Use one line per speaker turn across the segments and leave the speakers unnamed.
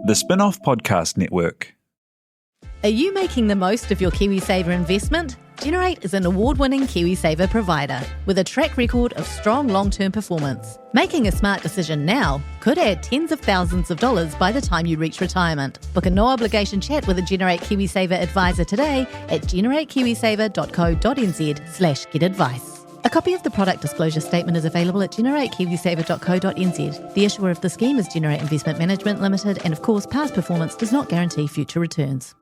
The Spin-off Podcast Network.
Are you making the most of your KiwiSaver investment? Generate is an award-winning KiwiSaver provider with a track record of strong long-term performance. Making a smart decision now could add tens of thousands of dollars by the time you reach retirement. Book a no-obligation chat with a Generate KiwiSaver advisor today at generatekiwisaver.co.nz/get-advice. A copy of the product disclosure statement is available at generatekiwisaver.co.nz. The issuer of the scheme is Generate Investment Management Limited, and of course, past performance does not guarantee future returns.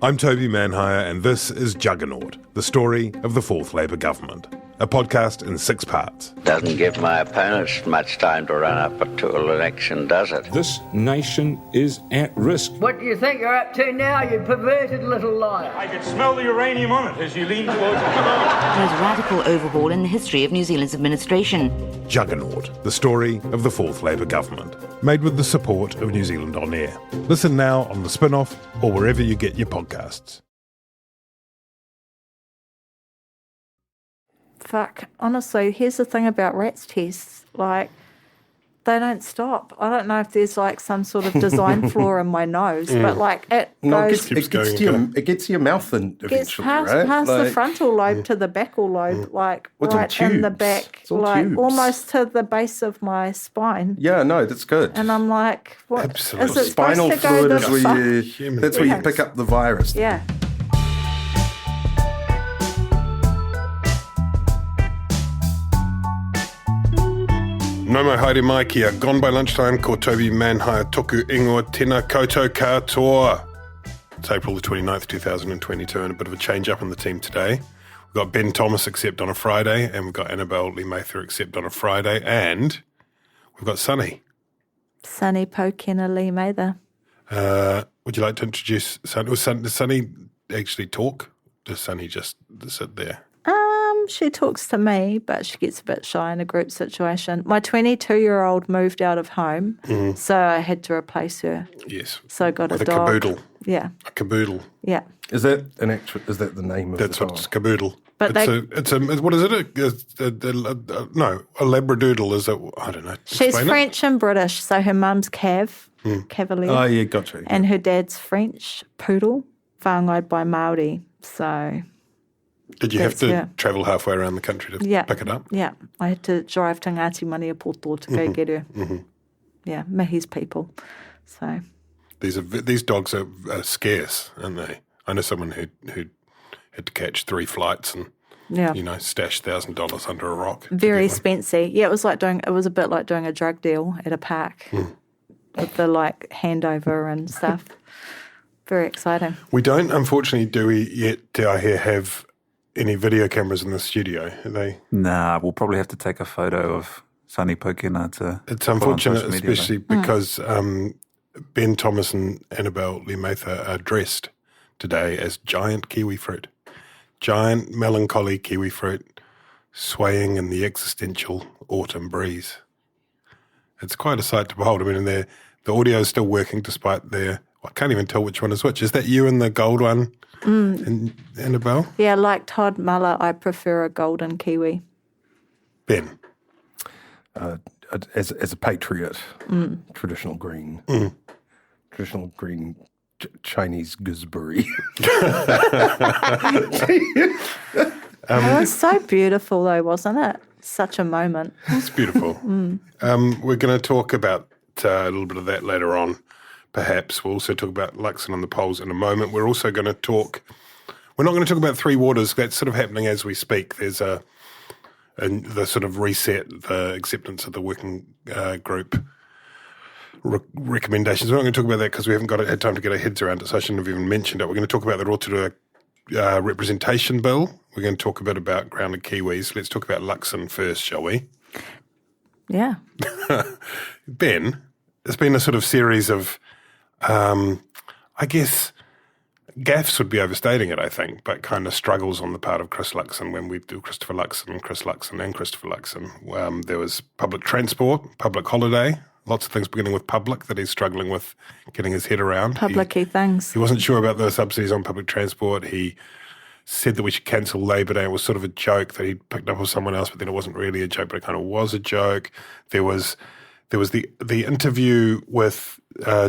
I'm Toby Manhire, and this is Juggernaut, the story of the Fourth Labour Government, a podcast in 6 parts.
Doesn't give my opponents much time to run up to an election, does it?
This nation is at risk.
What do you think you're up to now, you perverted little liar?
I could smell the uranium on it as you lean towards it.
There's a radical overhaul in the history of New Zealand's administration.
Juggernaut, the story of the Fourth Labour Government, made with the support of New Zealand On Air. Listen now on the Spin-off or wherever you get your podcasts.
Fuck, honestly, here's the thing about rats tests. Like, they don't stop. I don't know if there's like some sort of design flaw in my nose, but like it goes...
It gets to your mouth and eventually,
past the frontal lobe to the backal lobe, like right in the back, like
tubes.
almost to the base of my spine.
Yeah, no, that's good.
And I'm like, what?
Absolutely.
Is it
Spinal
supposed to go
fluid
this
is where
far?
that's where you pick up the virus.
Yeah.
No mo haere mai kia, gone by lunchtime, ko Toby Manhire toku ingoa tēnā koutou katoa. It's April the 29th, 2022, and a bit of a change up in the team today. We've got Ben Thomas except on a Friday, and we've got Annabelle Lee-Mather except on a Friday, and we've got Sunny.
Sunny Pokena Lee-Mather.
Would you like to introduce Sunny? Does Sunny actually talk? Does Sunny just sit there?
She talks to me, but she gets a bit shy in a group situation. My 22-year-old moved out of home, so I had to replace her.
Yes.
So I got
with
a dog.
caboodle.
Yeah.
A caboodle.
Yeah.
Is that the name of
That's
the
what it's caboodle.
But
what is it? No, a labradoodle is I don't know.
She's
Explain
French and British, so her mum's Cavalier.
Oh, yeah, gotcha.
And her dad's French, Poodle, whāngai by Māori, so...
Did you have to travel halfway around the country to pick it up?
Yeah, I had to drive to Ngāti Maniapoto to go get her. Mm-hmm. Yeah, Mihi's people. So
these dogs are scarce, aren't they? I know someone who had to catch 3 flights and stash $1,000 under a rock.
Very expensive. Yeah, it was a bit like doing a drug deal at a park with the like handover and stuff. Very exciting.
We don't, unfortunately, do I hear have any video cameras in the studio? Are they?
Nah, we'll probably have to take a photo of Sunny Pokena to...
It's unfortunate, especially because Ben Thomas and Annabelle Lee-Mather are dressed today as giant kiwifruit. Giant melancholy kiwifruit swaying in the existential autumn breeze. It's quite a sight to behold. I mean, the audio is still working despite their... I can't even tell which one is which. Is that you and the gold one, Annabelle?
Yeah, like Todd Muller, I prefer a golden kiwi.
Ben?
As a patriot, traditional green. Traditional green Chinese gooseberry.
It was so beautiful though, wasn't it? Such a moment.
It's beautiful. We're going to talk about a little bit of that later on. Perhaps we'll also talk about Luxon on the polls in a moment. We're also going to talk... We're not going to talk about Three Waters. That's sort of happening as we speak. There's the sort of reset, the acceptance of the working group recommendations. We're not going to talk about that because we haven't had time to get our heads around it, so I shouldn't have even mentioned it. We're going to talk about the Rotorua representation bill. We're going to talk a bit about grounded kiwis. Let's talk about Luxon first, shall we?
Yeah.
Ben, it's been a sort of series of... I guess gaffes would be overstating it, I think, but kind of struggles on the part of Chris Luxon when we do Christopher Luxon, Chris Luxon and Christopher Luxon. There was public transport, public holiday, lots of things beginning with public that he's struggling with getting his head around.
Public-y things.
He wasn't sure about the subsidies on public transport. He said that we should cancel Labour Day. It was sort of a joke that he picked up with someone else, but then it wasn't really a joke, but it kind of was a joke. There there was the interview with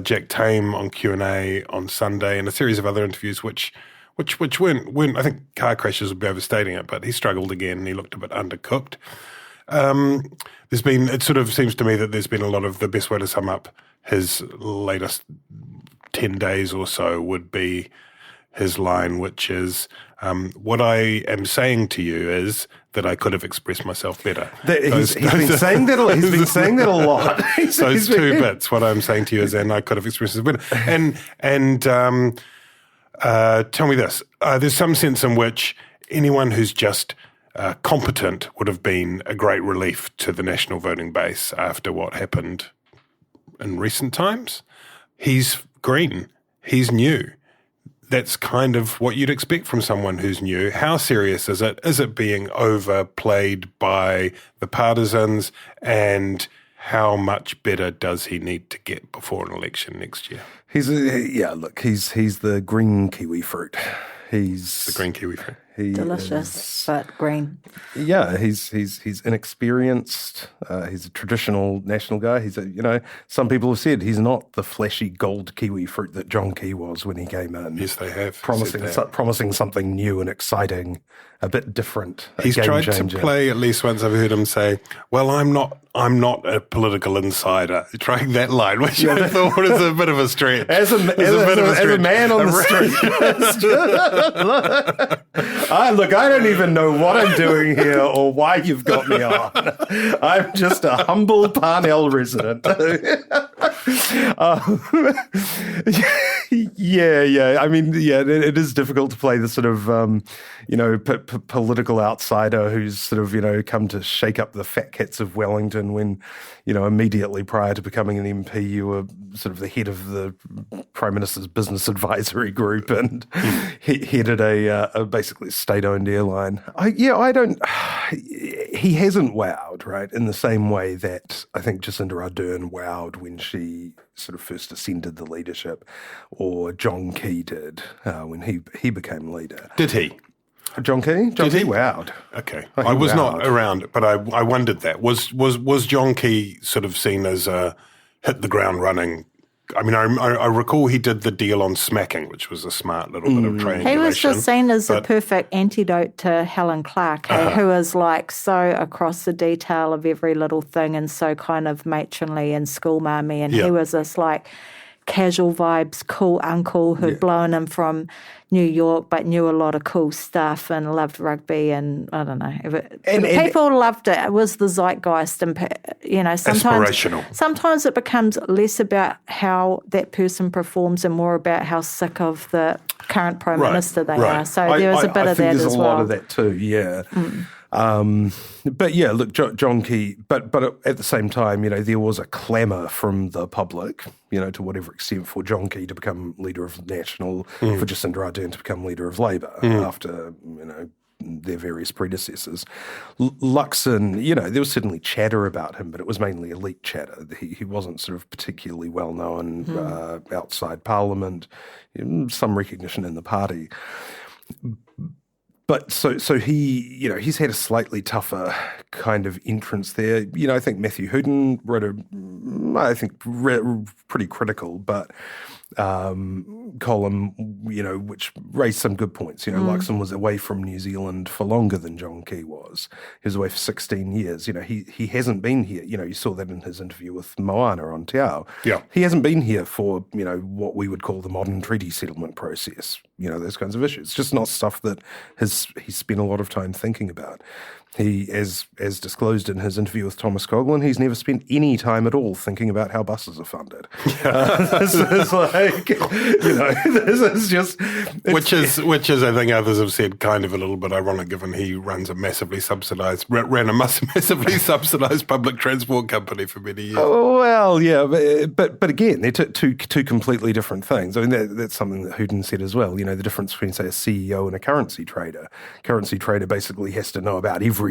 Jack Tame on Q&A on Sunday, and a series of other interviews which weren't, I think car crashes would be overstating it, but he struggled again and he looked a bit undercooked. It sort of seems to me that there's been a lot of, the best way to sum up his latest 10 days or so would be his line, which is, what I am saying to you is that I could have expressed myself better.
He's been saying that a lot.
Those two bits, what I'm saying to you is, and I could have expressed myself better. And tell me this, there's some sense in which anyone who's just competent would have been a great relief to the national voting base after what happened in recent times. He's green. He's new. That's kind of what you'd expect from someone who's new. How serious is it? Is it being overplayed by the partisans? And how much better does he need to get before an election next year?
He's the green kiwi fruit. He's
the green kiwi fruit.
Delicious, but green.
Yeah, he's inexperienced. He's a traditional national guy. Some people have said he's not the flashy gold kiwi fruit that John Key was when he came in.
Yes, they have.
Promising something new and exciting, a bit different.
He's tried to play, at least once I've heard him say, well, I'm not a political insider. Trying that line, which I thought was a bit of a stretch.
As a man on the street. I don't even know what I'm doing here or why you've got me on. I'm just a humble Parnell resident. Yeah. I mean, it is difficult to play the sort of, political outsider who's sort of, come to shake up the fat cats of Wellington when, immediately prior to becoming an MP, you were sort of the head of the Prime Minister's business advisory group and headed a basically state-owned airline. He hasn't wowed, right, in the same way that I think Jacinda Ardern wowed when she sort of first ascended the leadership, or John Key did when he became leader.
Did he?
John Key? John Key wowed.
Okay. I was not around, but I wondered that. Was John Key sort of seen as a hit the ground running? I mean, I recall he did the deal on smacking, which was a smart little bit of triangulation.
He was just seen as a perfect antidote to Helen Clark, who is like so across the detail of every little thing and so kind of matronly and schoolmarmy. And he was this like casual vibes, cool uncle who'd blown him from New York but knew a lot of cool stuff and loved rugby and I don't know. People loved it. It was the zeitgeist and, sometimes it becomes less about how that person performs and more about how sick of the current Prime Minister they are. So there was a bit of that as well.
There's a lot of that too, yeah. But yeah, look, John Key, but at the same time, there was a clamour from the public, to whatever extent, for John Key to become leader of National, for Jacinda Ardern to become leader of Labour after, their various predecessors. Luxon, there was certainly chatter about him, but it was mainly elite chatter. He wasn't sort of particularly well known outside Parliament, some recognition in the party. But so he, he's had a slightly tougher kind of entrance there. I think Matthew Hooden wrote pretty critical, but column, which raised some good points. Luxon was away from New Zealand for longer than John Key was. He was away for 16 years. He hasn't been here. You saw that in his interview with Moana on Te Ao. Yeah. He hasn't been here for, what we would call the modern treaty settlement process, those kinds of issues. It's just not stuff that he's spent a lot of time thinking about. He, as disclosed in his interview with Thomas Coughlin, he's never spent any time at all thinking about how buses are funded. This is like, this is just... Which is, I think others have said, kind of a little bit ironic, given he runs a massively subsidised public transport company for many years. Oh, well, yeah, but again, they're two completely different things. I mean, that's something that Hooden said as well. The difference between, say, a CEO and a currency trader. Currency trader basically has to know about everything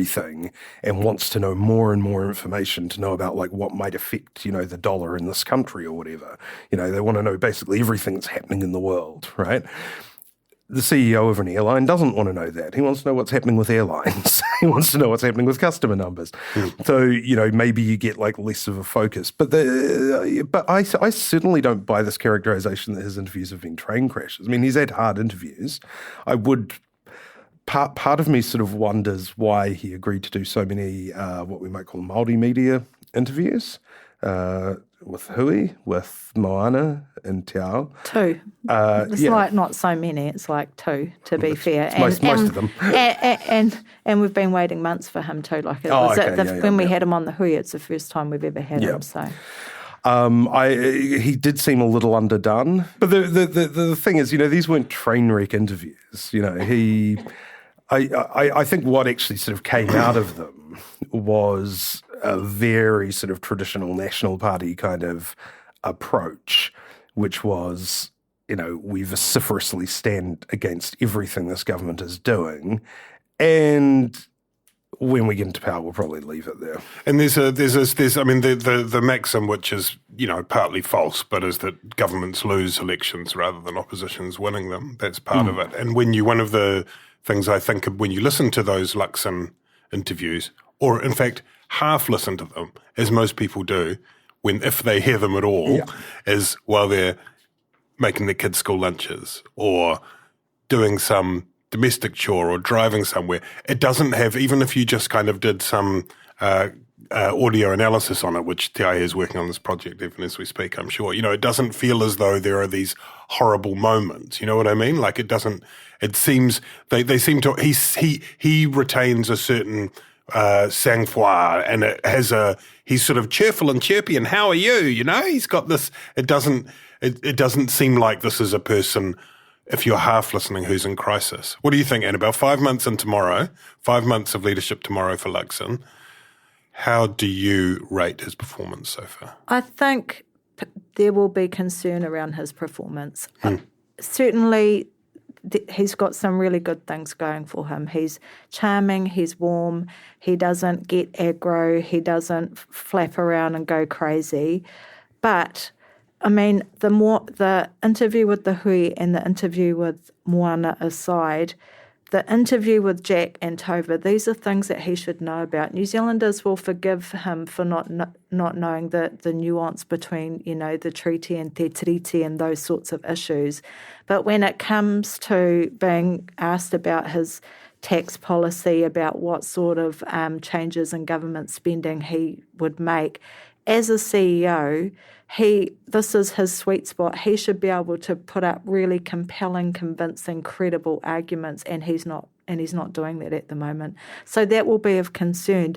and wants to know more and more information to know about like what might affect, the dollar in this country or whatever. They want to know basically everything that's happening in the world, right? the CEO of an airline doesn't want to know that. He wants to know what's happening with airlines. He wants to know what's happening with customer numbers. So, maybe you get like less of a focus. But I certainly don't buy this characterization that his interviews have been train crashes. I mean, he's had hard interviews. Part of me sort of wonders why he agreed to do so many what we might call multimedia interviews. With Hui, with Moana and Te Ao.
2. It's like not so many, it's like 2, to be fair.
Most of them.
and we've been waiting months for him too. Like when we had him on the Hui, it's the first time we've ever had him. So.
He did seem a little underdone. But the thing is, these weren't train wreck interviews. I think what actually sort of came out of them was a very sort of traditional National Party kind of approach, which was, we vociferously stand against everything this government is doing, and when we get into power, we'll probably leave it there.
And there's the maxim, which is, partly false, but is that governments lose elections rather than oppositions winning them. That's part of it. And one of the things I think of when you listen to those Luxon interviews, or in fact, half listen to them, as most people do, if they hear them at all, is while they're making their kids' school lunches or doing some domestic chore or driving somewhere. It doesn't have, even if you just kind of did some audio analysis on it, which Te Ahi is working on this project even as we speak, I'm sure, it doesn't feel as though there are these horrible moments. You know what I mean? Like it doesn't, it seems, they seem to, he retains a certain sang-froid, and it has he's sort of cheerful and chirpy, and how are you? He's got this, it doesn't seem like this is a person, if you're half listening, who's in crisis. What do you think, Annabelle? 5 months in tomorrow, 5 months of leadership tomorrow for Luxon. How do you rate his performance so far?
I think there will be concern around his performance. Certainly, he's got some really good things going for him. He's charming, he's warm, he doesn't get aggro, he doesn't flap around and go crazy. But, I mean, the interview with the Hui and the interview with Moana aside, the interview with Jack and Tova, these are things that he should know about. New Zealanders will forgive him for not knowing the nuance between, the treaty and te tiriti and those sorts of issues. But when it comes to being asked about his tax policy, about what sort of changes in government spending he would make, as a CEO, this is his sweet spot. He should be able to put up really compelling, convincing, credible arguments, and he's not doing that at the moment. So that will be of concern.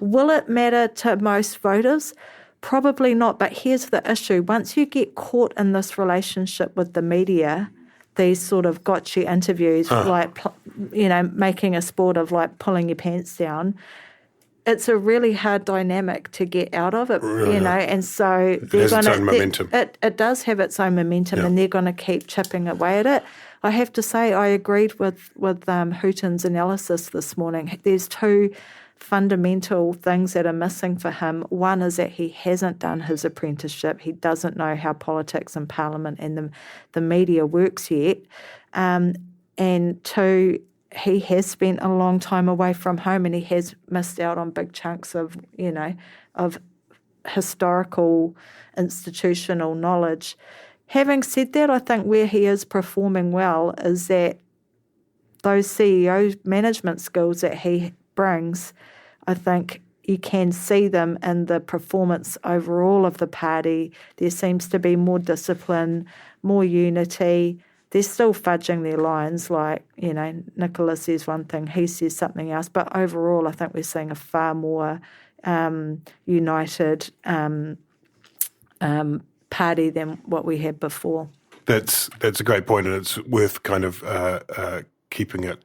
Will it matter to most voters? Probably not. But here's the issue: once you get caught in this relationship with the media, these sort of gotcha interviews, making a sport of like pulling your pants down. It's a really hard dynamic to get out of it, and so they're going to.
Momentum.
It does have its own momentum, and they're going to keep chipping away at it. I have to say, I agreed with Houghton's analysis this morning. There's 2 fundamental things that are missing for him. One is that he hasn't done his apprenticeship. He doesn't know how politics and Parliament and the media works yet, and 2. He has spent a long time away from home, and he has missed out on big chunks of historical, institutional knowledge. Having said that, I think where he is performing well is that those CEO management skills that he brings, I think you can see them in the performance overall of the party. There seems to be more discipline, more unity. They're still fudging their lines, like, Nicola says one thing, he says something else. But overall, I think we're seeing a far more united party than what we had before.
That's a great point, and it's worth kind of keeping it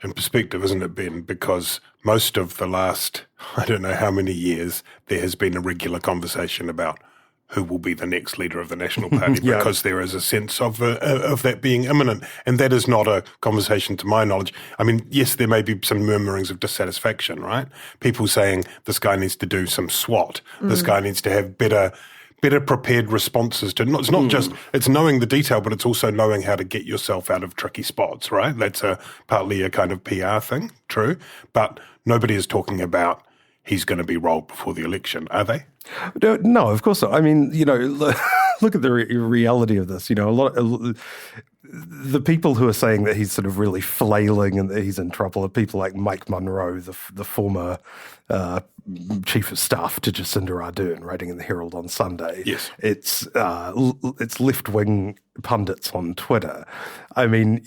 in perspective, isn't it, Ben? Because most of the last, I don't know how many years, there has been a regular conversation about who will be the next leader of the National Party, because there is a sense of that being imminent. And that is not a conversation, to my knowledge. I mean, yes, there may be some murmurings of dissatisfaction, right? People saying this guy needs to do some SWOT. This guy needs to have better better prepared responses to. It's not just it's knowing the detail, but it's also knowing how to get yourself out of tricky spots. Right? That's partly a kind of PR thing, true. But nobody is talking about he's going to be rolled before the election, are they?
No, of course not. I mean, look at the reality of this. The people who are saying that he's sort of really flailing and that he's in trouble are people like Mike Munro, the former chief of staff to Jacinda Ardern, writing in the Herald on Sunday.
Yes,
it's left-wing pundits on Twitter. I mean,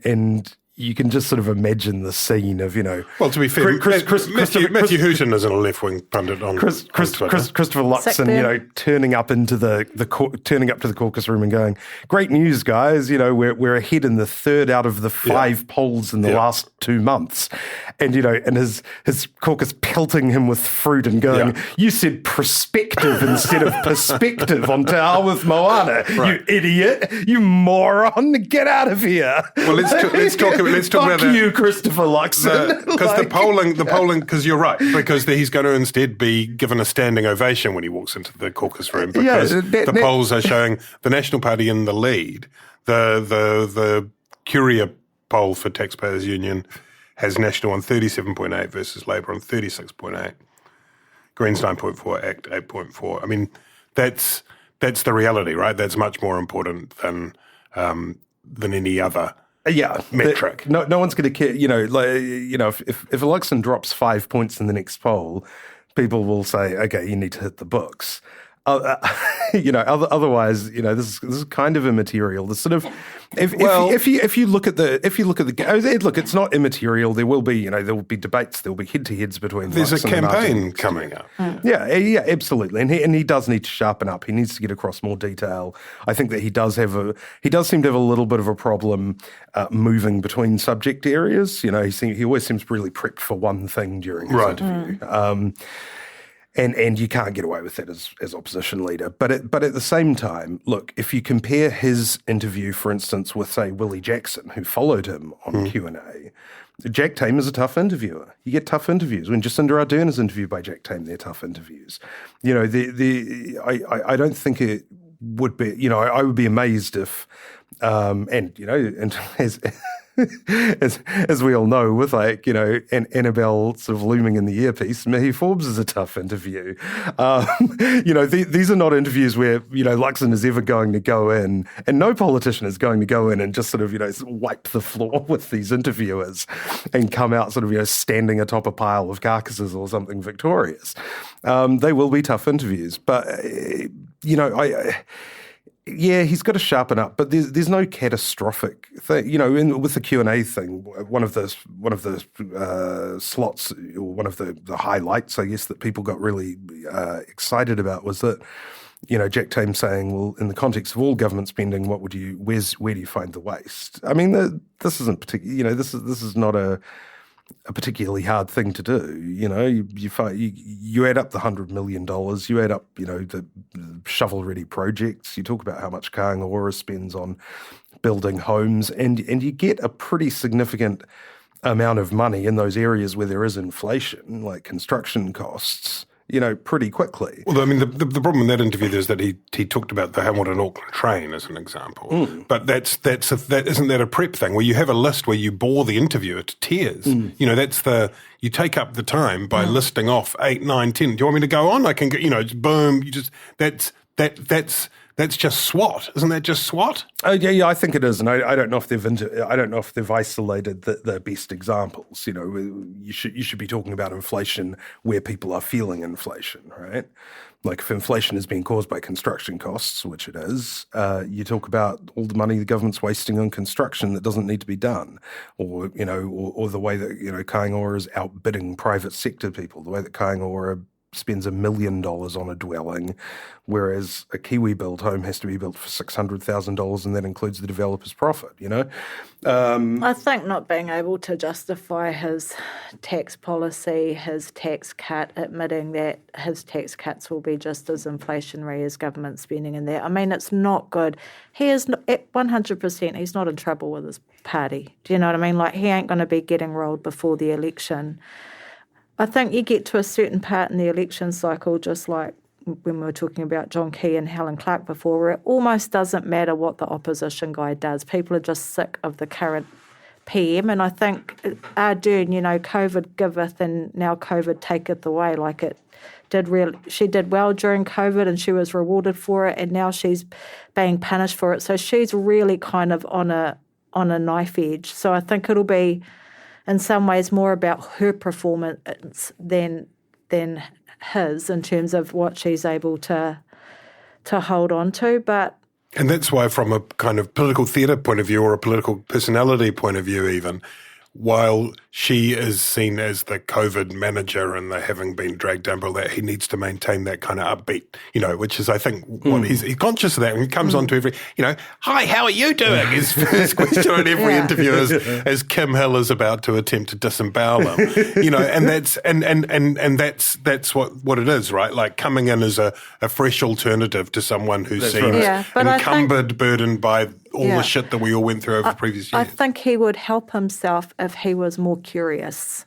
and you can just sort of imagine the scene of,
Well, to be fair, Matthew Hooton isn't a left-wing pundit on Christopher Luxon, turning up to the caucus room and going, "Great news, guys! We're ahead in the third out of the 5 polls in the last 2 months," and and his caucus pelting him with fruit and going, "You said prospective instead of perspective on Te Awamutu Moana, you idiot, you moron! Get out of here!" Well, let's talk about. Let's talk about that.
You, Christopher Luxon.
Because the polling, because you're right, because he's going to instead be given a standing ovation when he walks into the caucus room, because the polls are showing the National Party in the lead. The Curia poll for Taxpayers Union has National on 37.8 versus Labour on 36.8. Greens 9.4, ACT 8.4. I mean, that's the reality, right? That's much more important than any other metric.
No one's going to care. If Luxon drops 5 points in the next poll, people will say, "Okay, you need to hit the books." Otherwise, this is kind of immaterial. The sort of if you look at the it's not immaterial. There will be debates. There will be head-to-heads between.
There's
Luxon
a campaign coming up.
Yeah, absolutely, and he does need to sharpen up. He needs to get across more detail. I think that he does seem to have a little bit of a problem moving between subject areas. He always seems really prepped for one thing during his interview. And you can't get away with that as opposition leader. But at the same time, look, if you compare his interview, for instance, with, say, Willie Jackson, who followed him on Q&A, Jack Tame is a tough interviewer. You get tough interviews. When Jacinda Ardern is interviewed by Jack Tame, they're tough interviews. I don't think it would be, I would be amazed if, and as we all know, with Annabelle sort of looming in the earpiece, Mihi Forbes is a tough interview. These are not interviews where Luxon is ever going to go in, and no politician is going to go in and just sort of wipe the floor with these interviewers and come out sort of standing atop a pile of carcasses or something victorious. They will be tough interviews, but he's got to sharpen up, but there's no catastrophic thing. With the Q&A thing, one of the slots, or one of the highlights, I guess, that people got really excited about was that, Jack Tame saying, well, in the context of all government spending, where do you find the waste? I mean, this isn't particular. This is not a particularly hard thing to do. You add up the $100 million, you add up, the shovel-ready projects, you talk about how much Kāinga Ora spends on building homes, and you get a pretty significant amount of money in those areas where there is inflation, like construction costs, pretty quickly.
Well, I mean, the problem in that interview is that he talked about the Hamilton-Auckland train as an example. But isn't that a prep thing where you have a list where you bore the interviewer to tears? You take up the time by listing off 8, 9, 10. Do you want me to go on? I can go, boom. That's just SWAT, isn't that just SWAT?
Oh yeah, I think it is, and I don't know if they've isolated the best examples. You should be talking about inflation where people are feeling inflation, right? Like if inflation is being caused by construction costs, which it is, you talk about all the money the government's wasting on construction that doesn't need to be done, or the way that Kāinga Ora is outbidding private sector people, the way that Kāinga Ora spends $1 million on a dwelling, whereas a Kiwi-built home has to be built for $600,000, and that includes the developer's profit,
I think not being able to justify his tax policy, his tax cut, admitting that his tax cuts will be just as inflationary as government spending in there. I mean, it's not good. He is at 100%, he's not in trouble with his party. Do you know what I mean? Like, he ain't going to be getting rolled before the election. I think you get to a certain part in the election cycle, just like when we were talking about John Key and Helen Clark before, where it almost doesn't matter what the opposition guy does. People are just sick of the current PM, and I think Ardern, COVID giveth and now COVID taketh away. Like she did well during COVID and she was rewarded for it, and now she's being punished for it. So she's really kind of on a knife edge. So I think it'll be, in some ways, more about her performance than his in terms of what she's able to hold on to.
And that's why, from a kind of political theatre point of view or a political personality point of view even, while she is seen as the COVID manager and the having been dragged down by all that, he needs to maintain that kind of upbeat, which is, I think, what he's conscious of that. And he comes on to every, hi, how are you doing? His first question in every interview as Kim Hill is about to attempt to disembowel him, and that's what it is, right? Like coming in as a fresh alternative to someone who's seen encumbered, burdened by all the shit that we all went through over the previous years.
I think he would help himself if he was more curious.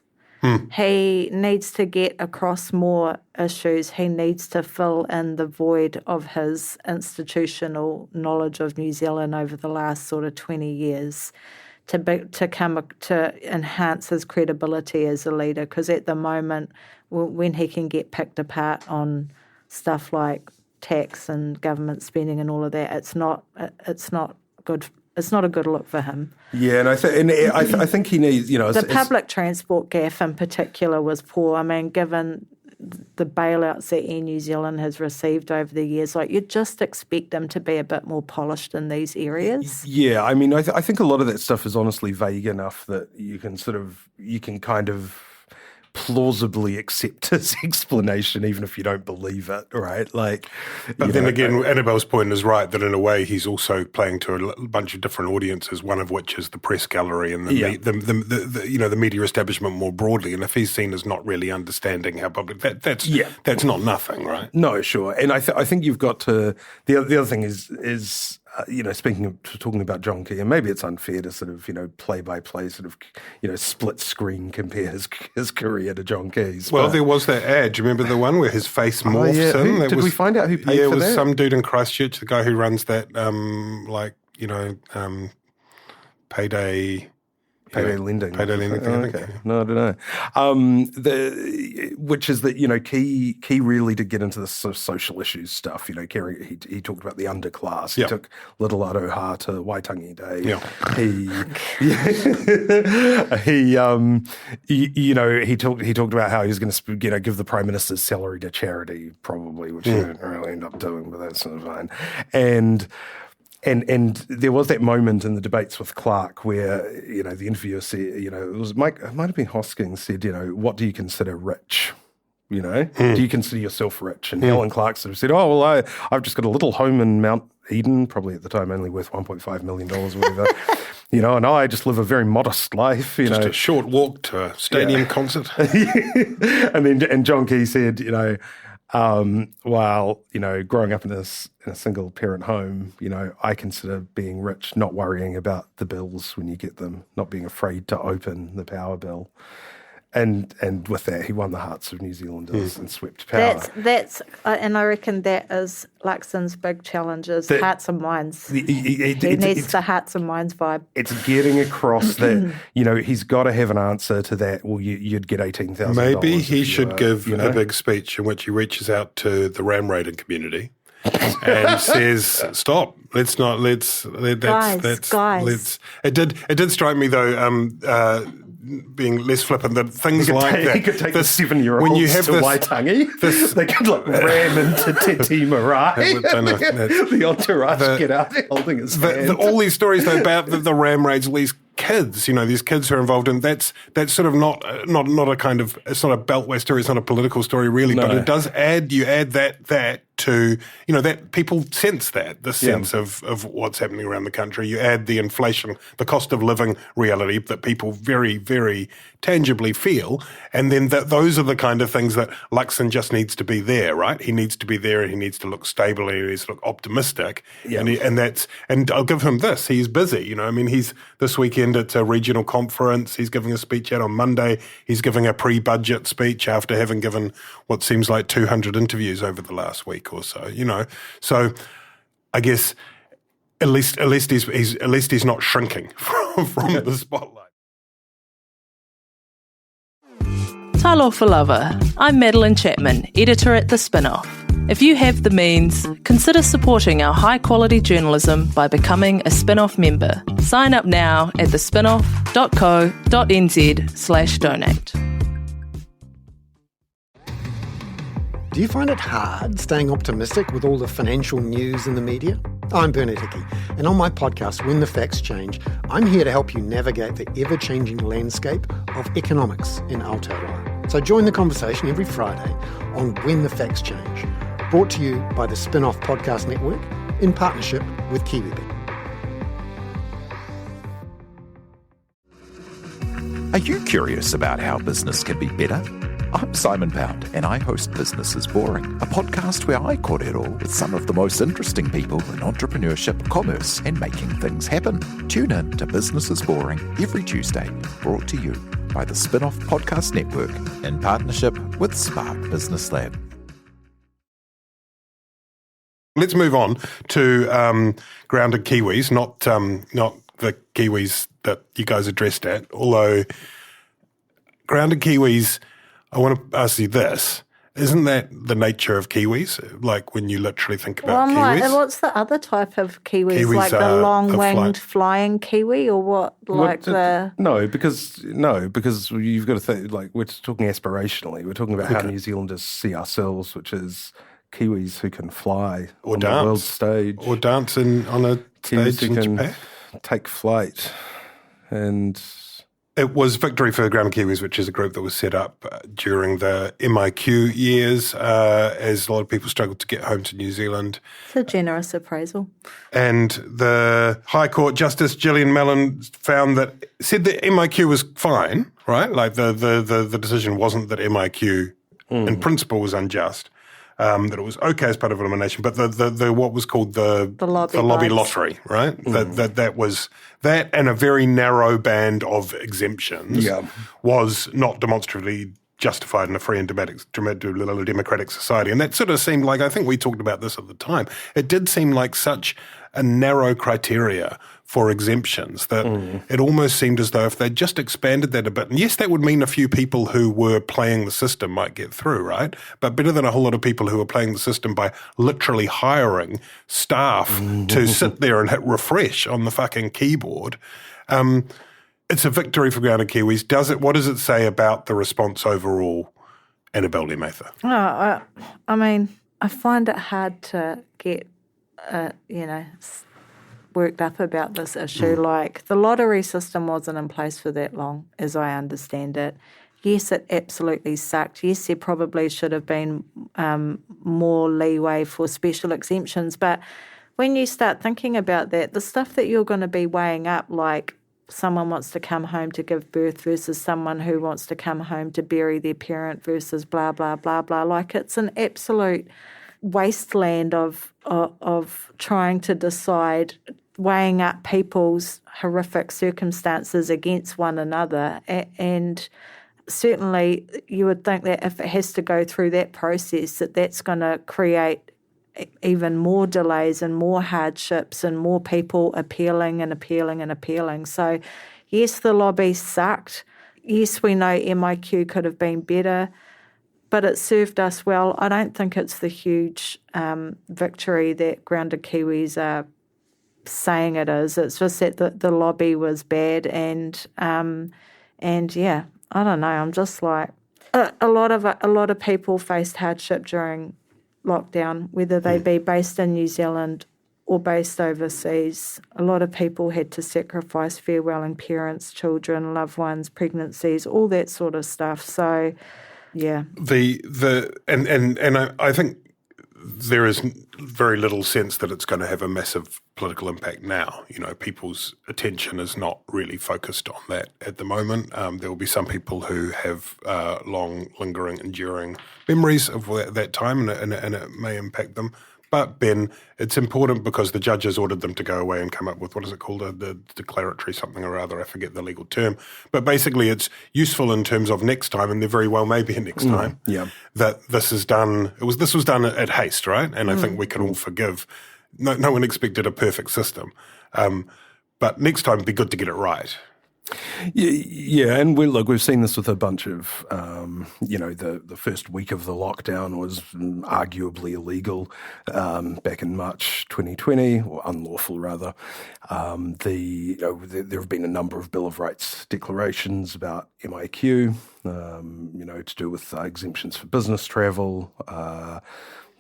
He needs to get across more issues. He needs to fill in the void of his institutional knowledge of New Zealand over the last sort of 20 years to enhance his credibility as a leader. Because at the moment, when he can get picked apart on stuff like tax and government spending and all of that, it's not good. It's not a good look for him.
Yeah, and I think he needs,
the public transport gaffe in particular was poor. I mean, given the bailouts that Air New Zealand has received over the years, like you'd just expect them to be a bit more polished in these areas.
Yeah, I mean, I think a lot of that stuff is honestly vague enough that you can kind of plausibly accept his explanation, even if you don't believe it, right?
But then again, Annabelle's point is right that in a way he's also playing to a bunch of different audiences, one of which is the press gallery and the media establishment more broadly. And if he's seen as not really understanding how public that's not nothing, right?
No, sure. And I think you've got to the other thing is talking about John Key, and maybe it's unfair to sort of, play by play, sort of, split screen compare his career to John Key's.
Well, there was that ad. Do you remember the one where his face morphs in?
Did we find out who paid for that?
Yeah, it was some dude in Christchurch, the guy who runs that, Payday lending.
I think. No, I don't know. Which is that, Key really did get into this sort of social issues stuff. He talked about the underclass. He took Little Aroha to Waitangi Day.
Yeah.
He talked about how he was going to, give the Prime Minister's salary to charity, probably, which he didn't really end up doing, but that's sort of fine. And there was that moment in the debates with Clark where, the interviewer said, it might have been Hoskins said, what do you consider rich? Do you consider yourself rich? And Helen Clark sort of said, oh, well, I've just got a little home in Mount Eden, probably at the time only worth $1.5 million or whatever. And I just live a very modest life.
Just a short walk to a stadium concert.
And John Key said, growing up in a single parent home, I consider being rich not worrying about the bills when you get them, not being afraid to open the power bill. And with that, he won the hearts of New Zealanders and swept power.
And I reckon that is Luxon's big challenge is hearts and minds. He needs the hearts and minds vibe.
It's getting across that, he's got to have an answer to that. Well, you'd get $18,000.
Maybe he should give a big speech in which he reaches out to the ram raiding community and says, "Stop! Guys." It did strike me though. Being less flippant, that things that.
He could take the 7-year-olds when you have to Waitangi. They could ram into Te Marae. The entourage get out holding his hand.
All these stories though, about the ram raids, all these kids, these kids who are involved in that's sort of not a kind of, it's not a beltway story, it's not a political story really, but it does add that to, that people sense the sense of what's happening around the country. You add the inflation, the cost of living reality that people very, very tangibly feel, and then those are the kind of things that Luxon just needs to be there, right? He needs to be there, and he needs to look stable, and he needs to look optimistic, and I'll give him this: he's busy. He's this weekend at a regional conference. He's giving a speech out on Monday. He's giving a pre-budget speech after having given what seems like 200 interviews over the last week or so. So I guess at least he's not shrinking from the spotlight.
Talofa lava. I'm Madeline Chapman, editor at The Spinoff. If you have the means, consider supporting our high-quality journalism by becoming a Spinoff member. Sign up now at thespinoff.co.nz/donate.
Do you find it hard staying optimistic with all the financial news in the media? I'm Bernard Hickey, and on my podcast, When the Facts Change, I'm here to help you navigate the ever-changing landscape of economics in Aotearoa. So join the conversation every Friday on When the Facts Change, brought to you by the Spinoff Podcast Network in partnership with KiwiBet.
Are you curious about how business can be better? I'm Simon Pound, and I host Business is Boring, a podcast where I kōrero with some of the most interesting people in entrepreneurship, commerce, and making things happen. Tune in to Business is Boring every Tuesday, brought to you by the Spinoff Podcast Network in partnership with Spark Business Lab.
Let's move on to grounded kiwis, not the kiwis that you guys addressed at, although grounded kiwis, I want to ask you this. Isn't that the nature of kiwis? Like when you literally think about kiwis?
Like, what's the other type of kiwis?
Kiwis
like the long-winged flying kiwi, or what?
No, because you've got to think, like, we're talking aspirationally. We're talking about how New Zealanders see ourselves, which is kiwis who can fly on the world stage.
Or dance on a stage in Japan.
Take flight. And
it was Victory for the Grounded Kiwis, which is a group that was set up during the MIQ years as a lot of people struggled to get home to New Zealand.
It's a generous appraisal.
And the High Court Justice Gillian Mellon said that MIQ was fine, right? Like the decision wasn't that MIQ in principle was unjust. That it was okay as part of elimination, but the what was called the lobby lottery, right? That was that, and a very narrow band of exemptions was not demonstrably justified in a free and democratic society. And that sort of seemed like, I think we talked about this at the time, it did seem like such a narrow criteria for exemptions that it almost seemed as though if they just expanded that a bit, and yes, that would mean a few people who were playing the system might get through, right? But better than a whole lot of people who were playing the system by literally hiring staff to sit there and hit refresh on the fucking keyboard. It's a victory for grounded kiwis. What does it say about the response overall, Annabelle Lee-Mather?
I mean, I find it hard to get, worked up about this issue. Like, the lottery system wasn't in place for that long, as I understand it. Yes, it absolutely sucked. Yes, there probably should have been more leeway for special exemptions. But when you start thinking about that, the stuff that you're going to be weighing up, like someone wants to come home to give birth versus someone who wants to come home to bury their parent versus blah, blah, blah, blah. Like, it's an absolute wasteland of trying to decide, weighing up people's horrific circumstances against one another. And certainly you would think that if it has to go through that process, that's going to create even more delays and more hardships and more people appealing and appealing and appealing. So, yes, the lobby sucked. Yes, we know MIQ could have been better, but it served us well. I don't think it's the huge victory that grounded kiwis are saying it is. It's just that the lobby was bad, and yeah, I don't know. I'm just like, a lot of people faced hardship during lockdown, whether they be based in New Zealand or based overseas. A lot of people had to sacrifice farewelling parents, children, loved ones, pregnancies, all that sort of stuff. So, yeah.
I think there is very little sense that it's going to have a massive political impact now. People's attention is not really focused on that at the moment. There will be some people who have long, lingering, enduring memories of that time, and it may impact them. But, Ben, it's important because the judges ordered them to go away and come up with, what is it called, the declaratory something or other, I forget the legal term. But basically it's useful in terms of next time, and there very well may be a next time, that this is done. This was done at haste, right? And I think we can all forgive. No one expected a perfect system. But next time it'd be good to get it right.
Yeah, and we've seen this with a bunch of, the first week of the lockdown was arguably illegal back in March 2020, or unlawful rather. There have been a number of Bill of Rights declarations about MIQ, to do with exemptions for business travel.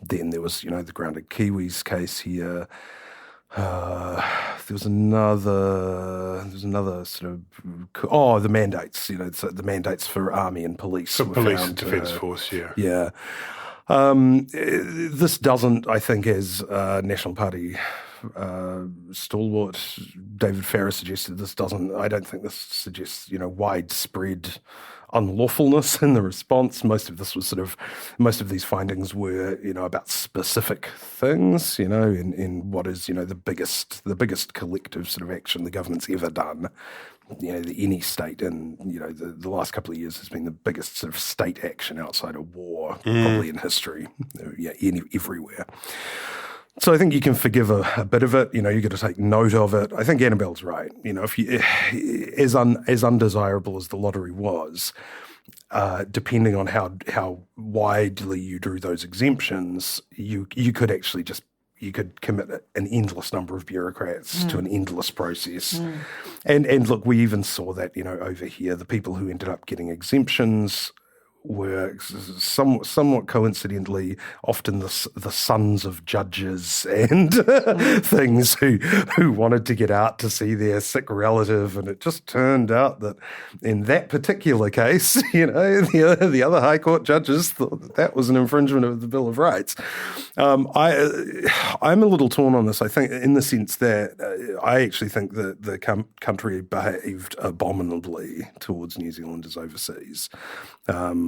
Then there was, the grounded kiwis case here. There was another sort of, the mandates, the mandates for army and police.
For police and defence force, yeah.
Yeah. This doesn't, I think, as National Party stalwart David Farrar suggested, I don't think this suggests, widespread unlawfulness in the response. Most of these findings were, about specific things, in what is, the biggest collective sort of action the government's ever done. Any state in, the last couple of years has been the biggest sort of state action outside of war, probably in history, everywhere. So I think you can forgive a bit of it. You got to take note of it. I think Annabelle's right. If you, as undesirable as the lottery was, depending on how widely you drew those exemptions, you could actually you could commit an endless number of bureaucrats to an endless process. And look, we even saw that, over here, the people who ended up getting exemptions were somewhat coincidentally often the sons of judges and things who wanted to get out to see their sick relative, and it just turned out that in that particular case, the other High Court judges thought that was an infringement of the Bill of Rights. I'm a little torn on this. I think in the sense that I actually think that the country behaved abominably towards New Zealanders overseas.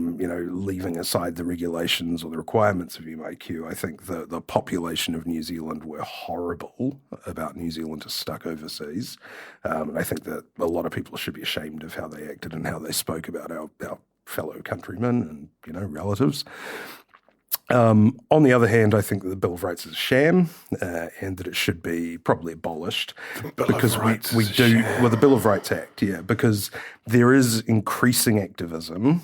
Leaving aside the regulations or the requirements of MIQ, I think the population of New Zealand were horrible about New Zealanders stuck overseas. And I think that a lot of people should be ashamed of how they acted and how they spoke about our fellow countrymen and, relatives. On the other hand, I think that the Bill of Rights is a sham, and that it should be probably abolished because the Bill of Rights Act, because there is increasing activism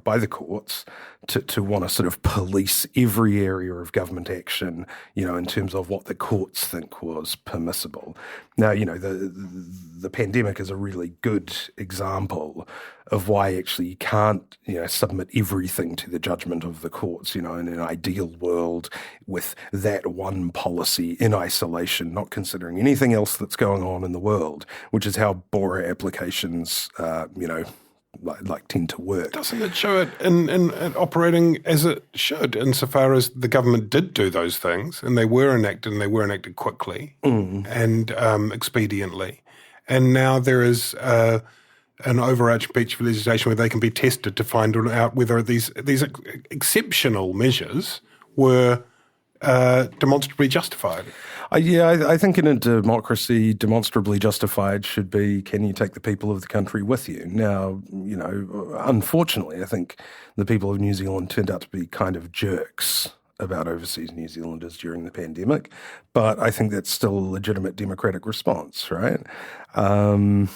by the courts to want to sort of police every area of government action, in terms of what the courts think was permissible. Now, the pandemic is a really good example of why actually you can't, submit everything to the judgment of the courts, in an ideal world with that one policy in isolation, not considering anything else that's going on in the world, which is how BORA applications, tend to work.
Doesn't it show it in operating as it should, insofar as the government did do those things and they were enacted quickly and expediently. And now there is an overarching piece of legislation where they can be tested to find out whether these exceptional measures were demonstrably justified.
I think in a democracy, demonstrably justified should be, can you take the people of the country with you? Now, unfortunately, I think the people of New Zealand turned out to be kind of jerks about overseas New Zealanders during the pandemic, but I think that's still a legitimate democratic response, right? So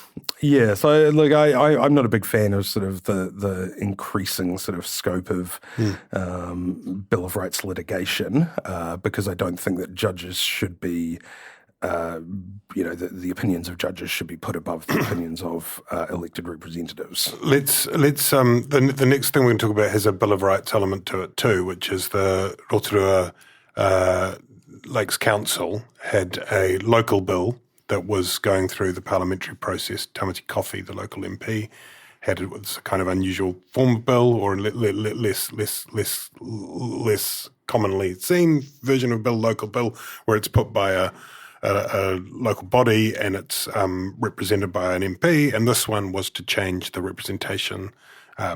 look, I'm not a big fan of sort of the increasing sort of scope of Bill of Rights litigation because I don't think that judges should be the opinions of judges should be put above the opinions of elected representatives.
Let's the next thing we're going to talk about has a Bill of Rights element to it too, which is the Rotorua Lakes Council had a local bill that was going through the parliamentary process. Tamati Coffey, the local MP, had it with a kind of unusual form of bill, or less commonly seen version of bill, local bill, where it's put by a local body and it's represented by an MP. And this one was to change the representation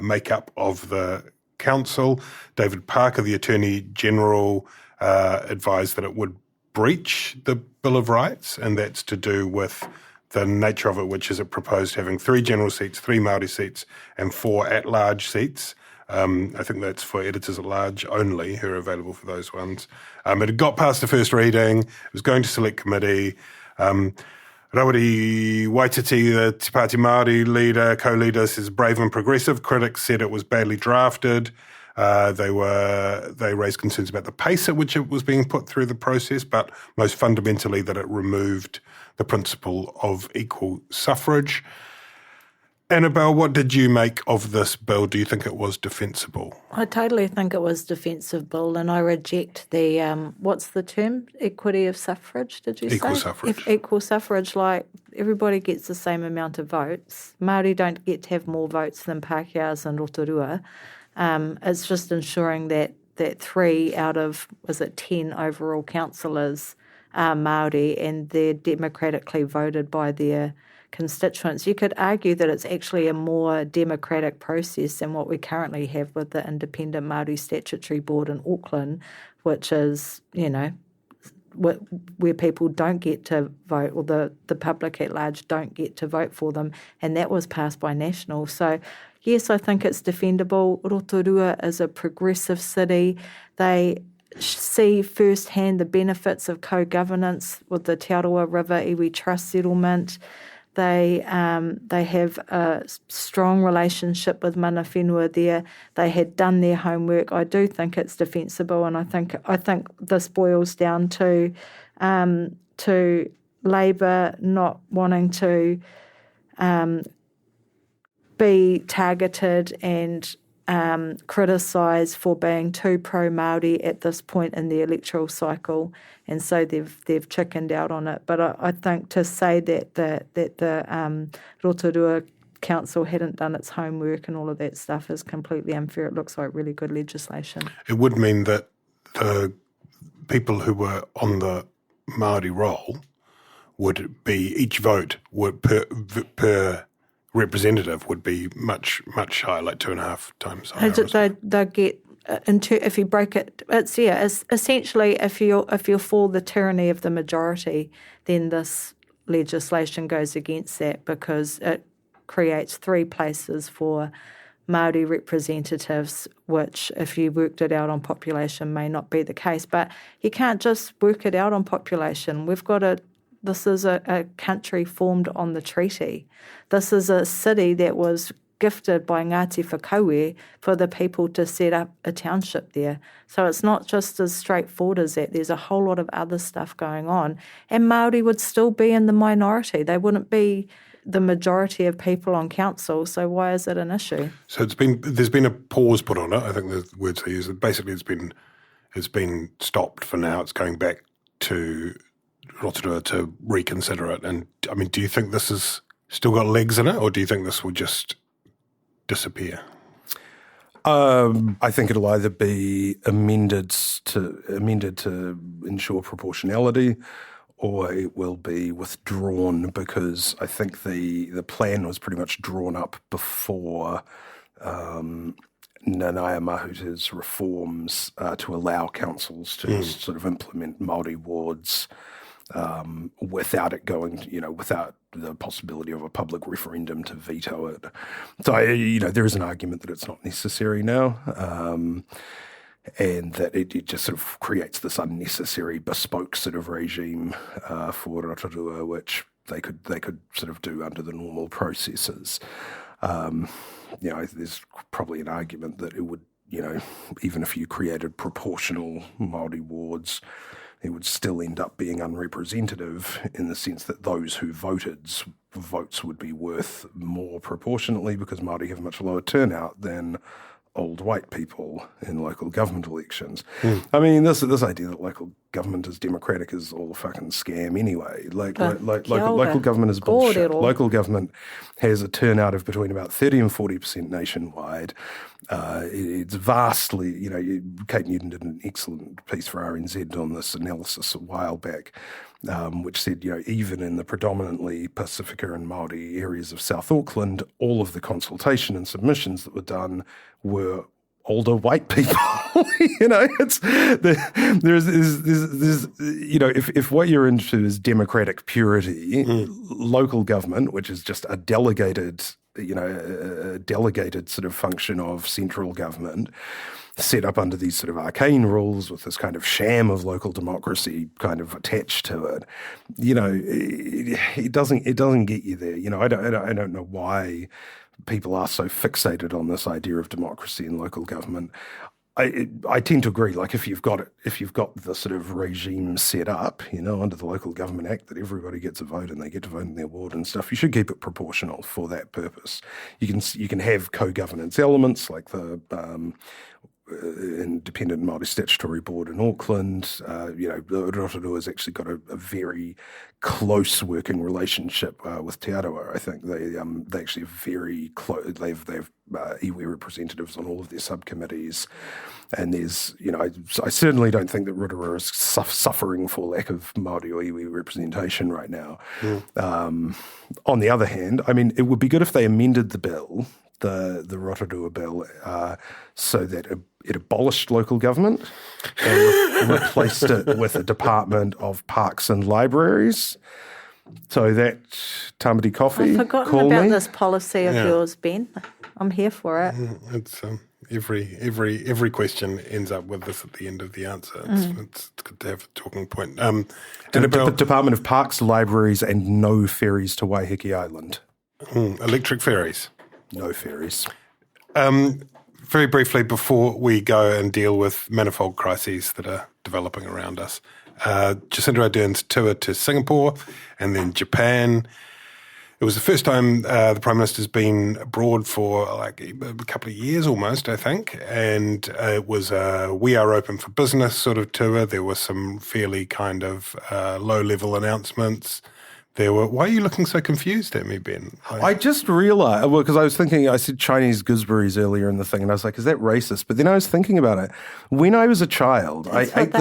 makeup of the council. David Parker, the Attorney General, advised that it would breach the Bill of Rights, and that's to do with the nature of it, which is it proposed having 3 general seats, 3 Māori seats, and 4 at-large seats. I think that's for editors at large only who are available for those ones. It had got past the first reading. It was going to select committee. Rawiri Waititi, the Te Pāti Māori co-leader, says brave and progressive. Critics said it was badly drafted. They raised concerns about the pace at which it was being put through the process, but most fundamentally that it removed the principle of equal suffrage. Annabelle, what did you make of this bill? Do you think it was defensible?
I totally think it was defensible, and I reject the, what's the term? Equity of suffrage, did you say?
Equal suffrage.
Equal suffrage, like everybody gets the same amount of votes. Māori don't get to have more votes than Pākehās and Rotorua. It's just ensuring that 3 out of, 10 overall councillors are Māori and they're democratically voted by their constituents. You could argue that it's actually a more democratic process than what we currently have with the Independent Māori Statutory Board in Auckland, which is, where people don't get to vote, or the public at large don't get to vote for them, and that was passed by National. So, yes, I think it's defendable. Rotorua is a progressive city. They see firsthand the benefits of co-governance with the Te Aroa River iwi Trust Settlement. They have a strong relationship with mana whenua there. They had done their homework. I do think it's defensible, and I think this boils down to Labour not wanting to be targeted and criticised for being too pro-Māori at this point in the electoral cycle, and so they've chickened out on it. But I think to say that the Rotorua Council hadn't done its homework and all of that stuff is completely unfair. It looks like really good legislation.
It would mean that the people who were on the Māori roll would be, each vote would per representative would be much higher, like 2.5 times higher.
They get if you break it, it's essentially if you fall the tyranny of the majority, then this legislation goes against that, because it creates 3 places for Māori representatives, which if you worked it out on population may not be the case. But you can't just work it out on population. This is a country formed on the treaty. This is a city that was gifted by Ngāti Whakauē for the people to set up a township there. So it's not just as straightforward as that. There's a whole lot of other stuff going on. And Māori would still be in the minority. They wouldn't be the majority of people on council. So why is it an issue?
So there's been a pause put on it. I think the words they use. Basically, it's been stopped for now. It's going back to Rotorua to reconsider it. And I mean, do you think this has still got legs in it, or do you think this will just disappear?
I think it'll either be amended to ensure proportionality, or it will be withdrawn, because I think the plan was pretty much drawn up before Nanaia Mahuta's reforms to allow councils to sort of implement Māori wards without it going, without the possibility of a public referendum to veto it. So, there is an argument that it's not necessary now, and that it just sort of creates this unnecessary bespoke sort of regime for Rotorua, which they could sort of do under the normal processes. There's probably an argument that it would, even if you created proportional Māori wards, it would still end up being unrepresentative, in the sense that those who voted's votes would be worth more proportionately, because Māori have much lower turnout than old white people in local government elections. I mean, this idea that local government is democratic is all a fucking scam anyway. Local government is bullshit. Local government has a turnout of between about 30 and 40% nationwide. It's vastly, Kate Newton did an excellent piece for RNZ on this analysis a while back, which said, even in the predominantly Pacifica and Māori areas of South Auckland, all of the consultation and submissions that were done were older white people. If what you're into is democratic purity, local government, which is just a delegated sort of function of central government, set up under these sort of arcane rules with this kind of sham of local democracy kind of attached to it, it doesn't get you there. I don't know why people are so fixated on this idea of democracy in local government. I tend to agree. Like if you've got the sort of regime set up, under the Local Government Act, that everybody gets a vote and they get to vote in their ward and stuff, you should keep it proportional for that purpose. You can have co-governance elements like the Independent Māori Statutory Board in Auckland. Rotorua has actually got a very close working relationship with Te Arawa. I think they actually have very close. They've iwi representatives on all of their subcommittees, and there's I certainly don't think that Rotorua is suffering for lack of Māori or iwi representation right now. On the other hand, it would be good if they amended the bill, the Rotorua bill, so that it abolished local government and replaced it with a Department of Parks and Libraries. So that Tamati Coffee,
I've forgotten about this policy of yours, Ben. I'm here for it.
It's every question ends up with this at the end of the answer. It's good to have a talking point.
The Department of Parks, Libraries, and no ferries to Waiheke Island.
Electric ferries.
No ferries.
Very briefly, before we go and deal with manifold crises that are developing around us, Jacinda Ardern's tour to Singapore and then Japan. It was the first time the Prime Minister's been abroad for like a couple of years almost, I think, and it was a We Are Open for Business sort of tour. There were some fairly kind of low-level announcements. Why are you looking so confused at me, Ben?
I just realised, because I was thinking, I said Chinese gooseberries earlier in the thing, and I was like, is that racist? But then I was thinking about it. When I was a child, I ate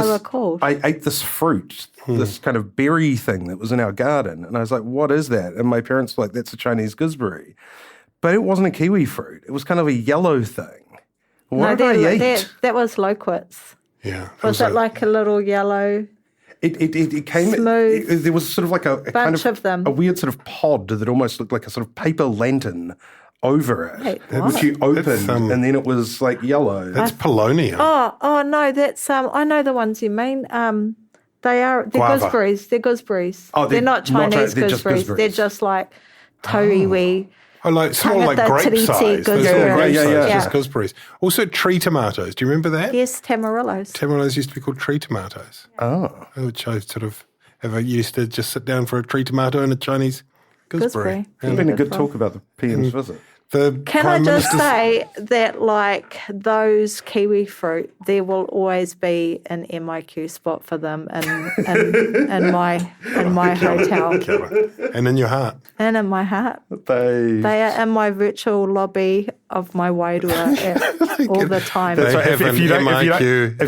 this fruit, this kind of berry thing that was in our garden, and I was like, what is that? And my parents were like, that's a Chinese gooseberry. But it wasn't a kiwi fruit. It was kind of a yellow thing. What did I eat?
That was loquats.
Yeah.
Was it like a little yellow...
It came smooth. There was sort of like a kind of
them.
A weird sort of pod that almost looked like a sort of paper lantern over it, which you opened, and then it was like yellow.
That's Polonia.
Oh no, that's I know the ones you mean. They're gooseberries. They're gooseberries.
Oh,
they're not Chinese gooseberries. They're just like toiwi.
Oh, like small, like grape size. Just gooseberries. Also, tree tomatoes. Do you remember that?
Yes, tamarillos.
Tamarillos used to be called tree tomatoes.
Oh,
which I sort of used to just sit down for a tree tomato and a Chinese gooseberry.
It's been a good talk about the PM's visit.
Can I just say that, like those kiwi fruit, there will always be an MIQ spot for them in my hotel,
and in your heart,
and in my heart. They are in my virtual lobby of my wairua all the time.
That's right. If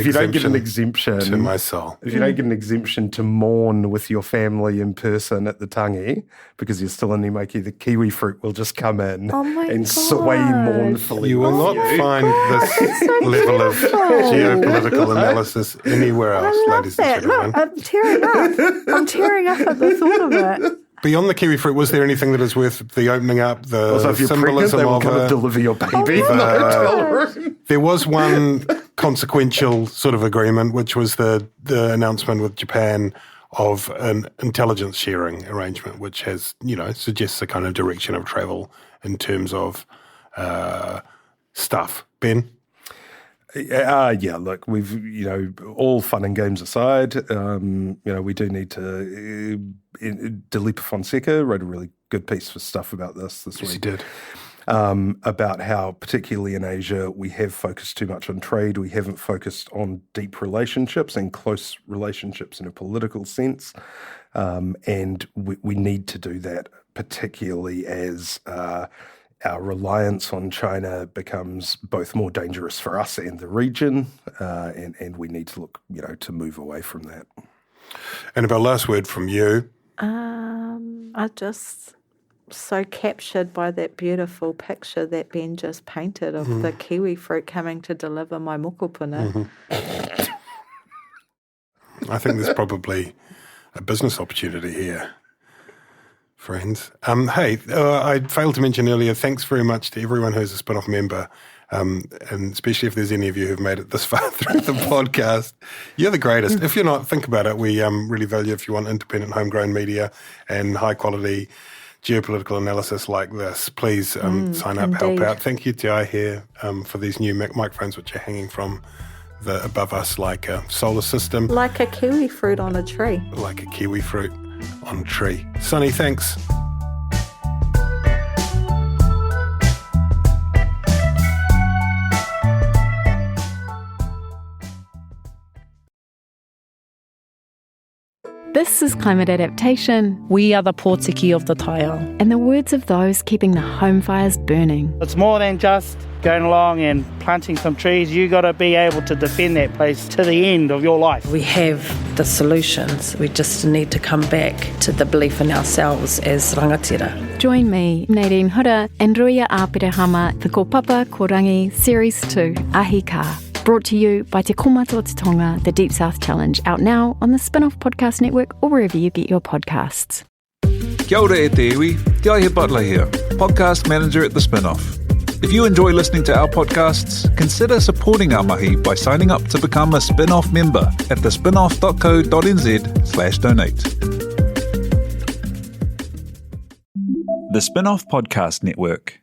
you don't get an exemption
to my soul,
if you don't get an exemption to mourn with your family in person at the tangi because you're still in MIQ, the kiwi fruit will just come in and sway mournfully.
You will not find this level of geopolitical analysis anywhere else, ladies and gentlemen.
Look, I'm tearing up. I'm tearing up at the thought of it.
Beyond the kiwi fruit, was there anything that is worth the opening up, the
if you're pregnant, they will come and deliver your baby?
There was one consequential sort of agreement, which was the announcement with Japan of an intelligence sharing arrangement, which has, suggests a kind of direction of travel in terms of stuff. Ben?
Look, we've, all fun and games aside, we do need to, Dilipa Fonseca wrote a really good piece for Stuff about this week.
Yes, he did.
about how, particularly in Asia, we have focused too much on trade. We haven't focused on deep relationships and close relationships in a political sense. And we need to do that, particularly as our reliance on China becomes both more dangerous for us and the region, and we need to look, to move away from that.
Annabelle, last word from you.
I just so captured by that beautiful picture that Ben just painted of the kiwi fruit coming to deliver my mokopuna.
I think there's probably a business opportunity here, friends. Hey, I failed to mention earlier, thanks very much to everyone who's a spin-off member, and especially if there's any of you who've made it this far through the podcast. You're the greatest. If you're not, think about it. We really value if you want independent homegrown media and high-quality geopolitical analysis like this. Please sign up, help out. Thank you to I here for these new microphones which are hanging from above us like a solar system.
Like a kiwi fruit on a tree.
Like a kiwi fruit on a tree. Sonny, thanks.
This is Climate Adaptation.
We are the pōtiki of the taiao.
And the words of those keeping the home fires burning.
It's more than just going along and planting some trees. You got to be able to defend that place to the end of your life.
We have the solutions. We just need to come back to the belief in ourselves as rangatira.
Join me, Nadine Hura, and Ruia Āpirehama for Ko Papa Ko Rangi Series 2, Ahi Ka. Brought to you by Te Komato Te Tonga, the Deep South Challenge, out now on the Spin-Off Podcast Network or wherever you get your podcasts.
Kia ora e te iwi, Te Aihe Butler here, podcast manager at The Spin-Off. If you enjoy listening to our podcasts, consider supporting our mahi by signing up to become a Spin-Off member at thespinoff.co.nz/donate. The Spin-Off Podcast Network.